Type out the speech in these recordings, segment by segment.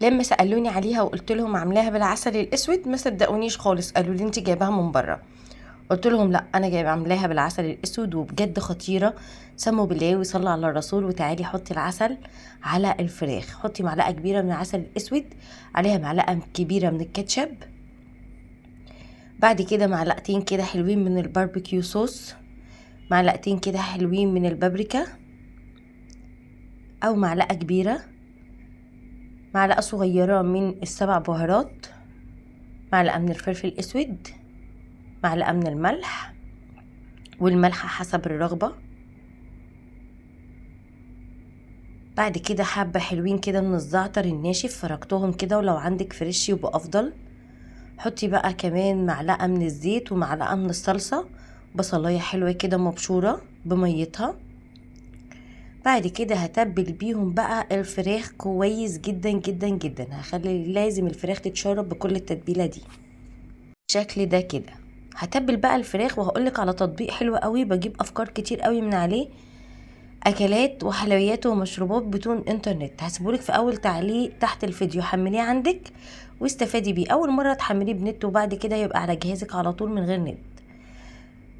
لما سالوني عليها وقلت لهم عاملاها بالعسل الاسود ما صدقونيش خالص، قالوا لي انت جايباها من بره. قلت لهم لا، انا جايبه عاملاها بالعسل الاسود وبجد خطيره. سموا بالله وصلوا على الرسول وتعالي حطي العسل على الفراخ. حطي معلقه كبيره من العسل الاسود، عليها معلقه كبيره من الكاتشب، بعد كده معلقتين كده حلوين من الباربيكيو صوص، معلقتين كده حلوين من البابريكا او معلقه كبيره، معلقه صغيره من السبع بهارات، معلقه من الفلفل الاسود، معلقه من الملح، والملح حسب الرغبه. بعد كده حبه حلوين كده من الزعتر الناشف فركتهم كده، ولو عندك فريش يبقى افضل. حطي بقى كمان معلقه من الزيت ومعلقه من الصلصه، بصلايه حلوه كده مبشوره بميتها. بعد كده هتبل بيهم بقى الفراخ كويس جدا جدا جدا، هخلي لازم الفراخ تتشرب بكل التتبيله دي بالشكل ده كده. هتبل بقى الفراخ وهقولك على تطبيق حلو قوي، بجيب افكار كتير قوي من عليه، اكلات وحلويات ومشروبات بدون انترنت. هسيبهولك في اول تعليق تحت الفيديو، حمليه عندك واستفادي بيه. اول مره تحمليه بنت وبعد كده يبقى على جهازك على طول من غير نت.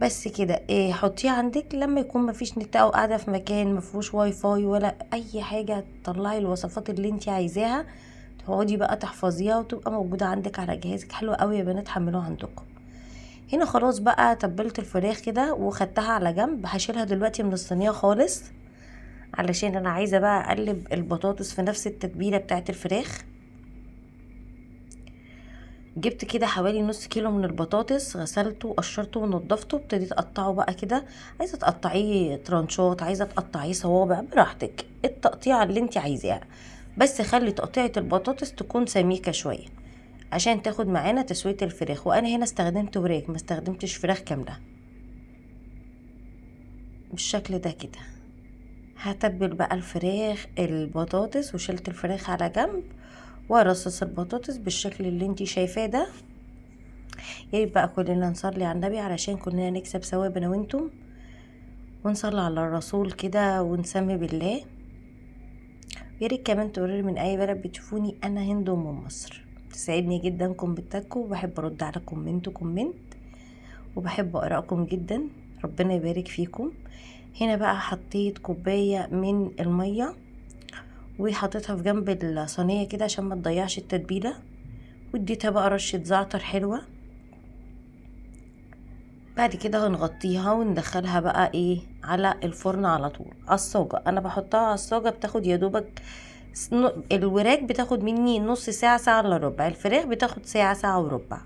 بس كده ايه، حطيه عندك لما يكون مفيش نت او قاعده في مكان مفيهوش واي فاي ولا اي حاجه، تطلعي الوصفات اللي انت عايزاها، تقعدي بقى تحفظيها وتبقى موجوده عندك على جهازك. حلوه قوي يا بنات، حملوها عندكم. هنا خلاص بقى تبلت الفراخ كده وخدتها على جنب. هشيلها دلوقتي من الصينيه خالص علشان انا عايزه بقى اقلب البطاطس في نفس التتبيله بتاعت الفراخ. جبت كده حوالي نص كيلو من البطاطس، غسلته وقشرته ونضفته، ابتديت اقطعه بقى كده. عايزه تقطعيه ترانشات، عايزه تقطعيه صوابع، براحتك التقطيعه اللي انت عايزاها، بس خلي تقطيعه البطاطس تكون سميكه شويه عشان تاخد معانا تسويه الفراخ. وانا هنا استخدمت وراك، ما استخدمتش فراخ كامله بالشكل ده كده. هتبل بقى الفراخ البطاطس وشلت الفراخ على جنب، وارصص البطاطس بالشكل اللي انتي شايفاه ده. يا بقى كلنا نصلي على النبي علشان كلنا نكسب ثواب انا وانتم، ونصلي على الرسول كده ونسمي بالله. يا ريت كمان تقولوا من اي بلد بتشوفوني، انا هند من مصر. تسعدني جدا كومنتاتكم، وبحب ارد على كومنت وبحب اقراكم جدا، ربنا يبارك فيكم. هنا بقى حطيت كوبايه من الميه وحطيتها في جنب الصينيه كده عشان ما تضيعش التتبيله، واديتها بقى رشه زعتر حلوه. بعد كده هنغطيها وندخلها بقى ايه على الفرن على طول على الصاجة. انا بحطها على الصاجة بتاخد يا دوبك الوراك بتاخد مني نص ساعة، ساعة الا ربع. الفراخ بتاخد ساعة، ساعة وربع.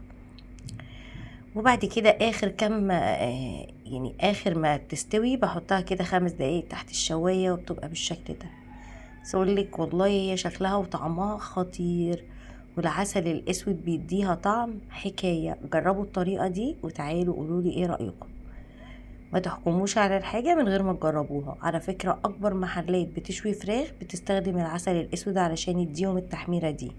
وبعد كده اخر كم يعني اخر ما تستوي بحطها كده 5 دقايق تحت الشواية وبتبقى بالشكل ده. سأقولك والله هي شكلها وطعمها خطير، والعسل الاسود بيديها طعم حكاية. جربوا الطريقة دي وتعالوا قولولي ايه رأيكم. ما تحكموش على الحاجة من غير ما تجربوها. على فكرة اكبر محلات بتشوي فراخ بتستخدم العسل الاسود علشان يديهم التحميرة دي.